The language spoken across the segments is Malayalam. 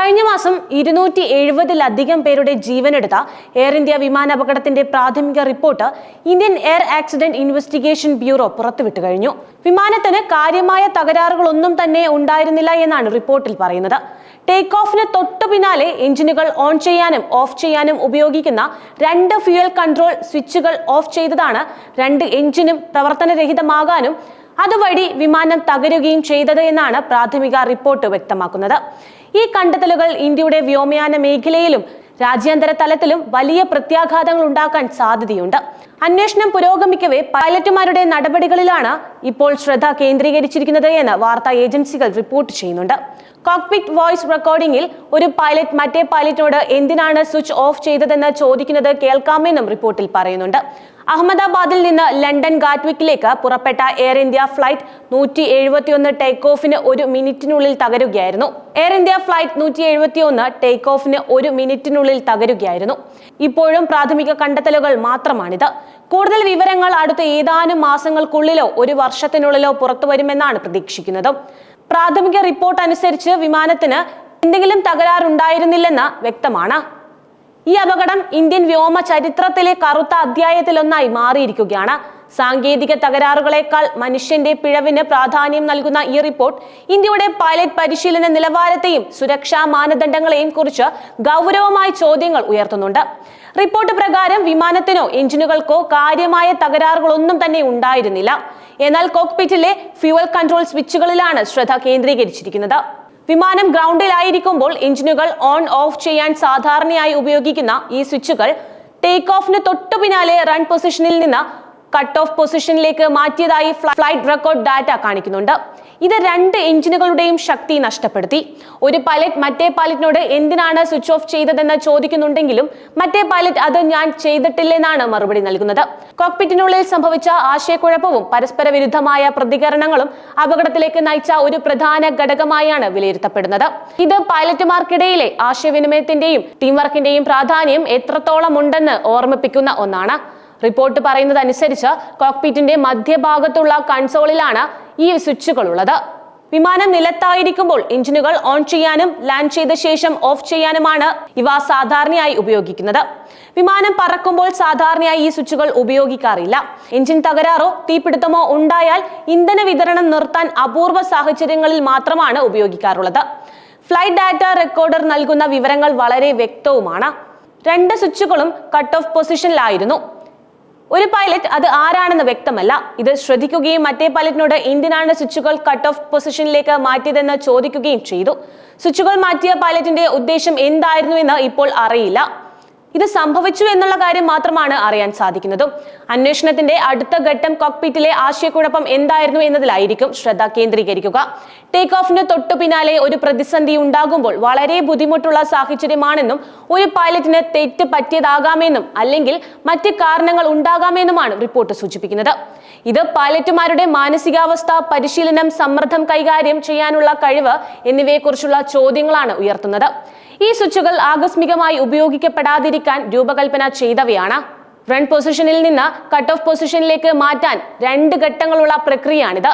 കഴിഞ്ഞ മാസം 270-ലധികം പേരുടെ ജീവനെടുത്ത എയർ ഇന്ത്യ വിമാനാപകടത്തിന്റെ പ്രാഥമിക report Indian air accident investigation bureau പുറത്തുവിട്ടു കഴിഞ്ഞു. വിമാനത്തിന് കാര്യമായ തകരാറുകളൊന്നും തന്നെ ഉണ്ടായിരുന്നില്ല എന്നാണ് റിപ്പോർട്ടിൽ പറയുന്നത്. ടേക്ക് ഓഫിന് തൊട്ടു പിന്നാലെ എഞ്ചിനുകൾ ഓൺ ചെയ്യാനും ഓഫ് ചെയ്യാനും ഉപയോഗിക്കുന്ന 2 ഫ്യൂവൽ കൺട്രോൾ സ്വിച്ചുകൾ ഓഫ് ചെയ്തതാണ് 2 എഞ്ചിനും പ്രവർത്തനരഹിതമാകാനും അതുവഴി വിമാനം തകരുകയും ചെയ്തത് എന്നാണ് പ്രാഥമിക റിപ്പോർട്ട് വ്യക്തമാക്കുന്നത്. ഈ കണ്ടെത്തലുകൾ ഇന്ത്യയുടെ വ്യോമയാന മേഖലയിലും രാജ്യാന്തര തലത്തിലും വലിയ പ്രത്യാഘാതങ്ങൾ ഉണ്ടാക്കാൻ സാധ്യതയുണ്ട്. അന്വേഷണം പുരോഗമിക്കവേ പൈലറ്റുമാരുടെ നടപടികളിലാണ് ഇപ്പോൾ ശ്രദ്ധ കേന്ദ്രീകരിച്ചിരിക്കുന്നത് എന്ന് വാർത്താ ഏജൻസികൾ റിപ്പോർട്ട് ചെയ്യുന്നുണ്ട്. കോക്പിറ്റ് വോയിസ് റെക്കോർഡിംഗിൽ ഒരു പൈലറ്റ് മറ്റേ പൈലറ്റിനോട് എന്തിനാണ് സ്വിച്ച് ഓഫ് ചെയ്തതെന്ന് ചോദിക്കുന്നത് കേൾക്കാമെന്നും റിപ്പോർട്ടിൽ പറയുന്നുണ്ട്. അഹമ്മദാബാദിൽ നിന്ന് ലണ്ടൻ ഗാറ്റ്വിക്കിലേക്ക് പുറപ്പെട്ട എയർ ഇന്ത്യ ഫ്ലൈറ്റ് 171 ടേക്ക് ഓഫിന് 1 മിനിറ്റിനുള്ളിൽ തകരുകയായിരുന്നു. എയർ ഇന്ത്യ ഫ്ലൈറ്റ് 171 ടേക്ക് ഓഫിന് 1 മിനിറ്റിനുള്ളിൽ തകരുകയായിരുന്നു. ഇപ്പോഴും പ്രാഥമിക കണ്ടെത്തലുകൾ മാത്രമാണിത്. കൂടുതൽ വിവരങ്ങൾ അടുത്ത ഏതാനും മാസങ്ങൾക്കുള്ളിലോ 1 വർഷത്തിനുള്ളിലോ പുറത്തുവരുമെന്നാണ് പ്രതീക്ഷിക്കുന്നത്. പ്രാഥമിക റിപ്പോർട്ട് അനുസരിച്ച് വിമാനത്തിന് എന്തെങ്കിലും തകരാറുണ്ടായിരുന്നില്ലെന്ന് വ്യക്തമാണ്. ഈ അപകടം ഇന്ത്യൻ വ്യോമ ചരിത്രത്തിലെ കറുത്ത അധ്യായത്തിലൊന്നായി മാറിയിരിക്കുകയാണ്. സാങ്കേതിക തകരാറുകളെക്കാൾ മനുഷ്യന്റെ പിഴവിന് പ്രാധാന്യം നൽകുന്ന ഈ റിപ്പോർട്ട് ഇന്ത്യയുടെ പൈലറ്റ് പരിശീലന നിലവാരത്തെയും സുരക്ഷാ മാനദണ്ഡങ്ങളെയും കുറിച്ച് ഗൗരവമായ ചോദ്യങ്ങൾ ഉയർത്തുന്നുണ്ട്. റിപ്പോർട്ട് പ്രകാരം വിമാനത്തിനോ എഞ്ചിനുകൾക്കോ കാര്യമായ തകരാറുകളൊന്നും തന്നെ ഉണ്ടായിരുന്നില്ല. എന്നാൽ കോക്പിറ്റിലെ ഫ്യൂവൽ കൺട്രോൾ സ്വിച്ചുകളിലാണ് ശ്രദ്ധ കേന്ദ്രീകരിച്ചിരിക്കുന്നത്. വിമാനം ഗ്രൗണ്ടിലായിരിക്കുമ്പോൾ എഞ്ചിനുകൾ ഓൺ ഓഫ് ചെയ്യാൻ സാധാരണയായി ഉപയോഗിക്കുന്ന ഈ സ്വിച്ചുകൾ ടേക്ക് ഓഫിന് തൊട്ടു പിന്നാലെ റൺ പൊസിഷനിൽ നിന്ന് കട്ട് ഓഫ് പൊസിഷനിലേക്ക് മാറ്റിയതായി ഫ്ലൈറ്റ് റെക്കോർഡ് ഡാറ്റ കാണിക്കുന്നുണ്ട്. ഇത് 2 എഞ്ചിനുകളുടെയും ശക്തി നഷ്ടപ്പെടുത്തി. ഒരു പൈലറ്റ് മറ്റേ പൈലറ്റിനോട് എന്തിനാണ് സ്വിച്ച് ഓഫ് ചെയ്തതെന്ന് ചോദിക്കുന്നുണ്ടെങ്കിലും മറ്റേ പൈലറ്റ് അത് ഞാൻ ചെയ്തിട്ടില്ലെന്നാണ് മറുപടി നൽകുന്നത്. കോക്പിറ്റിനുള്ളിൽ സംഭവിച്ച ആശയക്കുഴപ്പവും പരസ്പര വിരുദ്ധമായ പ്രതികരണങ്ങളും അപകടത്തിലേക്ക് നയിച്ച ഒരു പ്രധാന ഘടകമായാണ് വിലയിരുത്തപ്പെടുന്നത്. ഇത് പൈലറ്റുമാർക്കിടയിലെ ആശയവിനിമയത്തിന്റെയും ടീം വർക്കിന്റെയും പ്രാധാന്യം എത്രത്തോളം ഉണ്ടെന്ന് ഓർമ്മിപ്പിക്കുന്ന ഒന്നാണ്. റിപ്പോർട്ട് പറയുന്നത് അനുസരിച്ച് കോക്പിറ്റിന്റെ മധ്യഭാഗത്തുള്ള കൺസോളിലാണ് ഈ സ്വിച്ചുകൾ ഉള്ളത്. വിമാനം നിലത്തായിരിക്കുമ്പോൾ എഞ്ചിനുകൾ ഓൺ ചെയ്യാനും ലാൻഡ് ചെയ്ത ശേഷം ഓഫ് ചെയ്യാനുമാണ് ഇവ സാധാരണയായി ഉപയോഗിക്കുന്നത്. വിമാനം പറക്കുമ്പോൾ സാധാരണയായി ഈ സ്വിച്ചുകൾ ഉപയോഗിക്കാറില്ല. എഞ്ചിൻ തകരാറോ തീപിടുത്തമോ ഉണ്ടായാൽ ഇന്ധന വിതരണം നിർത്താൻ അപൂർവ സാഹചര്യങ്ങളിൽ മാത്രമാണ് ഉപയോഗിക്കാറുള്ളത്. ഫ്ലൈറ്റ് ഡാറ്റ റെക്കോർഡർ നൽകുന്ന വിവരങ്ങൾ വളരെ വ്യക്തവുമാണ്. 2 സ്വിച്ചുകളും കട്ട് ഓഫ് പൊസിഷനിലായിരുന്നു. ഒരു പൈലറ്റ് അത് ആരാണെന്ന് വ്യക്തമല്ല. ഇത് ശ്രദ്ധിക്കുകയും മറ്റേ പൈലറ്റിനോട് എന്തിനാണ് സ്വിച്ചുകൾ കട്ട് ഓഫ് പൊസിഷനിലേക്ക് മാറ്റിയതെന്ന് ചോദിക്കുകയും ചെയ്തു. സ്വിച്ചുകൾ മാറ്റിയ പൈലറ്റിന്റെ ഉദ്ദേശം എന്തായിരുന്നുവെന്ന് ഇപ്പോൾ അറിയില്ല. ഇത് സംഭവിച്ചു എന്നുള്ള കാര്യം മാത്രമാണ് അറിയാൻ സാധിക്കുന്നതും. അന്വേഷണത്തിന്റെ അടുത്ത ഘട്ടം കോക്പിറ്റിലെ ആശയക്കുഴപ്പം എന്തായിരുന്നു എന്നതിലായിരിക്കും ശ്രദ്ധ കേന്ദ്രീകരിക്കുക. ടേക്ക് ഓഫിന് തൊട്ടു പിന്നാലെ ഒരു പ്രതിസന്ധി ഉണ്ടാകുമ്പോൾ വളരെ ബുദ്ധിമുട്ടുള്ള സാഹചര്യമാണെന്നും ഒരു പൈലറ്റിന് തെറ്റ് പറ്റിയതാകാമെന്നും അല്ലെങ്കിൽ മറ്റ് കാരണങ്ങൾ ഉണ്ടാകാമെന്നുമാണ് റിപ്പോർട്ട് സൂചിപ്പിക്കുന്നത്. ഇത് പൈലറ്റുമാരുടെ മാനസികാവസ്ഥ, പരിശീലനം, സമ്മർദ്ദം കൈകാര്യം ചെയ്യാനുള്ള കഴിവ് എന്നിവയെക്കുറിച്ചുള്ള ചോദ്യങ്ങളാണ് ഉയർത്തുന്നത്. ഈ സ്വിച്ചുകൾ ആകസ്മികമായി ഉപയോഗിക്കപ്പെടാതിരിക്കാൻ രൂപകൽപ്പന ചെയ്തവയാണ്. റൺ പൊസിഷനിൽ നിന്ന് കട്ട് ഓഫ് പൊസിഷനിലേക്ക് മാറ്റാൻ 2 ഘട്ടങ്ങളുള്ള പ്രക്രിയയാണിത്.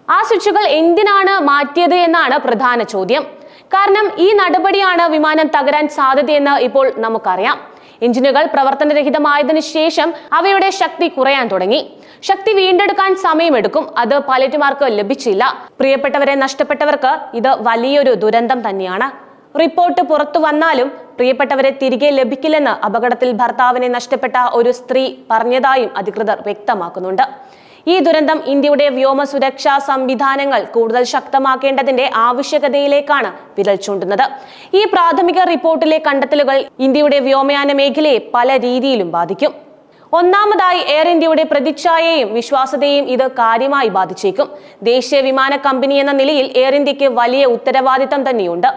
ആ സ്വിച്ചുകൾ എന്തിനാണ് മാറ്റിയത് എന്നാണ് പ്രധാന ചോദ്യം. കാരണം ഈ നടപടിയാണ് വിമാനം തകരാൻ സാധ്യതയെന്ന് ഇപ്പോൾ നമുക്കറിയാം. എഞ്ചിനുകൾ പ്രവർത്തനരഹിതമായതിനു ശേഷം അവയുടെ ശക്തി കുറയാൻ തുടങ്ങി. ശക്തി വീണ്ടെടുക്കാൻ സമയമെടുക്കും. അത് പൈലറ്റുമാർക്ക് ലഭിച്ചില്ല. പ്രിയപ്പെട്ടവരെ നഷ്ടപ്പെട്ടവർക്ക് ഇത് വലിയൊരു ദുരന്തം തന്നെയാണ്. റിപ്പോർട്ട് പുറത്തു വന്നാലും പ്രിയപ്പെട്ടവരെ തിരികെ ലഭിക്കില്ലെന്ന് അപകടത്തിൽ ഭർത്താവിനെ നഷ്ടപ്പെട്ട ഒരു സ്ത്രീ പറഞ്ഞതായും അധികൃതർ വ്യക്തമാക്കുന്നുണ്ട്. ഈ ദുരന്തം ഇന്ത്യയുടെ വ്യോമ സുരക്ഷാ സംവിധാനങ്ങൾ കൂടുതൽ ശക്തമാക്കേണ്ടതിന്റെ ആവശ്യകതയിലേക്കാണ് വിരൽ ചൂണ്ടുന്നത്. ഈ പ്രാഥമിക റിപ്പോർട്ടിലെ കണ്ടെത്തലുകൾ ഇന്ത്യയുടെ വ്യോമയാന മേഖലയെ പല രീതിയിലും ബാധിക്കും. ഒന്നാമതായി എയർ ഇന്ത്യയുടെ പ്രതിച്ഛായയെയും വിശ്വാസ്യതയെയും ഇത് കാര്യമായി ബാധിച്ചേക്കും. ദേശീയ വിമാന കമ്പനി എന്ന നിലയിൽ എയർ ഇന്ത്യക്ക് വലിയ ഉത്തരവാദിത്തം തന്നെയുണ്ട്.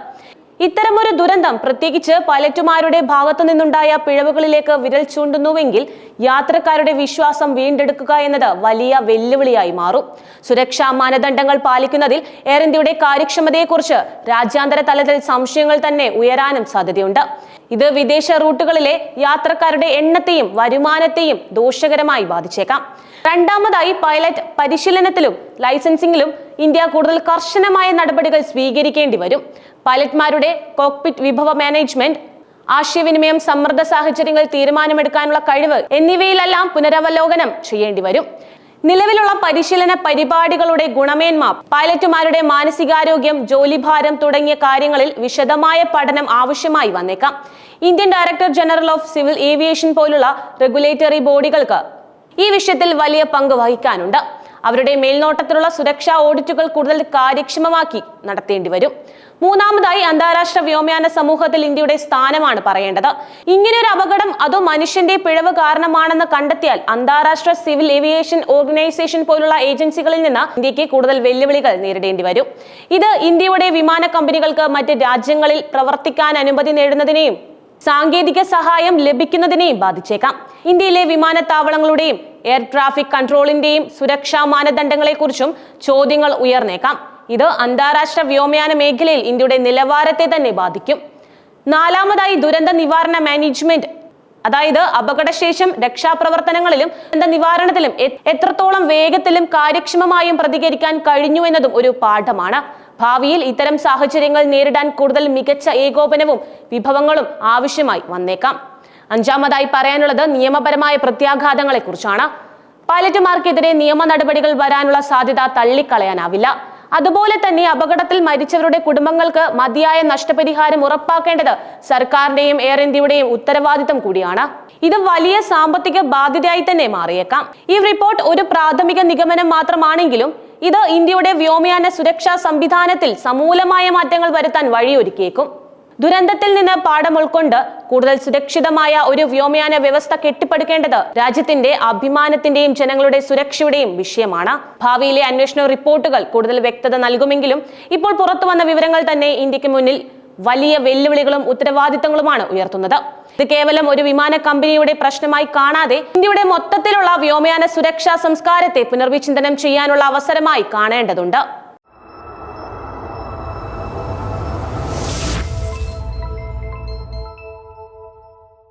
ഇത്തരമൊരു ദുരന്തം പ്രത്യേകിച്ച് പൈലറ്റുമാരുടെ ഭാഗത്തു നിന്നുണ്ടായ പിഴവുകളിലേക്ക് വിരൽ ചൂണ്ടുന്നുവെങ്കിൽ യാത്രക്കാരുടെ വിശ്വാസം വീണ്ടെടുക്കുക എന്നത് വലിയ വെല്ലുവിളിയായി മാറും. സുരക്ഷാ മാനദണ്ഡങ്ങൾ പാലിക്കുന്നതിൽ എയർ ഇന്ത്യയുടെ കാര്യക്ഷമതയെക്കുറിച്ച് രാജ്യാന്തര തലത്തിൽ സംശയങ്ങൾ തന്നെ ഉയരാനും സാധ്യതയുണ്ട്. ഇത് വിദേശ റൂട്ടുകളിലെ യാത്രക്കാരുടെ എണ്ണത്തെയും വരുമാനത്തെയും ദോഷകരമായി ബാധിച്ചേക്കാം. രണ്ടാമതായി പൈലറ്റ് പരിശീലനത്തിലും ലൈസൻസിംഗിലും ഇന്ത്യ കൂടുതൽ കർശനമായ നടപടികൾ സ്വീകരിക്കേണ്ടി വരും. പൈലറ്റ്മാരുടെ കോക്പിറ്റ് വിഭവ മാനേജ്മെന്റ്, ആശയവിനിമയം, സമ്മർദ്ദ സാഹചര്യങ്ങൾ തീരുമാനമെടുക്കാനുള്ള കഴിവ് എന്നിവയിലെല്ലാം പുനരവലോകനം ചെയ്യേണ്ടി വരും. നിലവിലുള്ള പരിശീലന പരിപാടികളുടെ ഗുണമേന്മ, പൈലറ്റുമാരുടെ മാനസികാരോഗ്യം, ജോലിഭാരം തുടങ്ങിയ കാര്യങ്ങളിൽ വിശദമായ പഠനം ആവശ്യമായി വന്നേക്കാം. Indian director general of civil aviation പോലുള്ള റെഗുലേറ്ററി ബോഡികൾക്ക് ഈ വിഷയത്തിൽ വലിയ പങ്ക് വഹിക്കാനുണ്ട്. അവരുടെ മേൽനോട്ടത്തിലുള്ള സുരക്ഷാ ഓഡിറ്റുകൾ കൂടുതൽ കാര്യക്ഷമമാക്കി നടത്തേണ്ടി വരും. മൂന്നാമതായി, അന്താരാഷ്ട്ര വ്യോമയാന സമൂഹത്തിൽ ഇന്ത്യയുടെ സ്ഥാനമാണ് പറയേണ്ടത്. ഇങ്ങനെയൊരു അപകടം അതോ മനുഷ്യന്റെ പിഴവ് കാരണമാണെന്ന് കണ്ടെത്തിയാൽ അന്താരാഷ്ട്ര സിവിൽ ഏവിയേഷൻ ഓർഗനൈസേഷൻ പോലുള്ള ഏജൻസികളിൽ നിന്ന് ഇന്ത്യക്ക് കൂടുതൽ വെല്ലുവിളികൾ നേരിടേണ്ടി വരും. ഇത് ഇന്ത്യയുടെ വിമാന കമ്പനികൾക്ക് മറ്റ് രാജ്യങ്ങളിൽ പ്രവർത്തിക്കാൻ അനുമതി നേടുന്നതിനെയും സാങ്കേതിക സഹായം ലഭിക്കുന്നതിനെയും ബാധിച്ചേക്കാം. ഇന്ത്യയിലെ വിമാനത്താവളങ്ങളുടെയും എയർ ട്രാഫിക് കൺട്രോളിന്റെയും സുരക്ഷാ മാനദണ്ഡങ്ങളെക്കുറിച്ചും ചോദ്യങ്ങൾ ഉയർന്നേക്കാം. ഇത് അന്താരാഷ്ട്ര വ്യോമയാന മേഖലയിൽ ഇന്ത്യയുടെ നിലവാരത്തെ തന്നെ ബാധിക്കും. നാലാമതായി, ദുരന്ത നിവാരണ മാനേജ്മെന്റ്, അതായത് അപകടശേഷം രക്ഷാപ്രവർത്തനങ്ങളിലും ദുരന്ത നിവാരണത്തിലും എത്രത്തോളം വേഗത്തിലും കാര്യക്ഷമമായും പ്രതികരിക്കാൻ കഴിഞ്ഞു എന്നതും ഒരു പാഠമാണ്. ഭാവിയിൽ ഇത്തരം സാഹചര്യങ്ങൾ നേരിടാൻ കൂടുതൽ മികച്ച ഏകോപനവും വിഭവങ്ങളും ആവശ്യമായി വന്നേക്കാം. അഞ്ചാമതായി പറയാനുള്ളത് നിയമപരമായ പ്രത്യാഘാതങ്ങളെ കുറിച്ചാണ്. പൈലറ്റുമാർക്കെതിരെ നിയമ നടപടികൾ വരാനുള്ള സാധ്യത തള്ളിക്കളയാനാവില്ല. അതുപോലെ തന്നെ അപകടത്തിൽ മരിച്ചവരുടെ കുടുംബങ്ങൾക്ക് മതിയായ നഷ്ടപരിഹാരം ഉറപ്പാക്കേണ്ടത് സർക്കാരിന്റെയും എയർ ഇന്ത്യയുടെയും ഉത്തരവാദിത്തം കൂടിയാണ്. ഇത് വലിയ സാമ്പത്തിക ബാധ്യതയായി തന്നെ മാറിയേക്കാം. ഈ റിപ്പോർട്ട് ഒരു പ്രാഥമിക നിഗമനം മാത്രമാണെങ്കിലും ഇത് ഇന്ത്യയുടെ വ്യോമയാന സുരക്ഷാ സംവിധാനത്തിൽ സമൂലമായ മാറ്റങ്ങൾ വരുത്താൻ വഴിയൊരുക്കിയേക്കും. ദുരന്തത്തിൽ നിന്ന് പാഠം ഉൾക്കൊണ്ട് കൂടുതൽ സുരക്ഷിതമായ ഒരു വ്യോമയാന വ്യവസ്ഥ കെട്ടിപ്പടുക്കേണ്ടത് രാജ്യത്തിന്റെ അഭിമാനത്തിന്റെയും ജനങ്ങളുടെ സുരക്ഷയുടെയും വിഷയമാണ്. ഭാവിയിലെ അന്വേഷണ റിപ്പോർട്ടുകൾ കൂടുതൽ വ്യക്തത നൽകുമെങ്കിലും ഇപ്പോൾ പുറത്തു വന്ന വിവരങ്ങൾ തന്നെ ഇന്ത്യക്ക് മുന്നിൽ വലിയ വെല്ലുവിളികളും ഉത്തരവാദിത്തങ്ങളുമാണ് ഉയർത്തുന്നത്. ഇത് കേവലം ഒരു വിമാന കമ്പനിയുടെ പ്രശ്നമായി കാണാതെ ഇന്ത്യയുടെ മൊത്തത്തിലുള്ള വ്യോമയാന സുരക്ഷാ സംസ്കാരത്തെ പുനർവിചിന്തനം ചെയ്യാനുള്ള അവസരമായി കാണേണ്ടതുണ്ട്.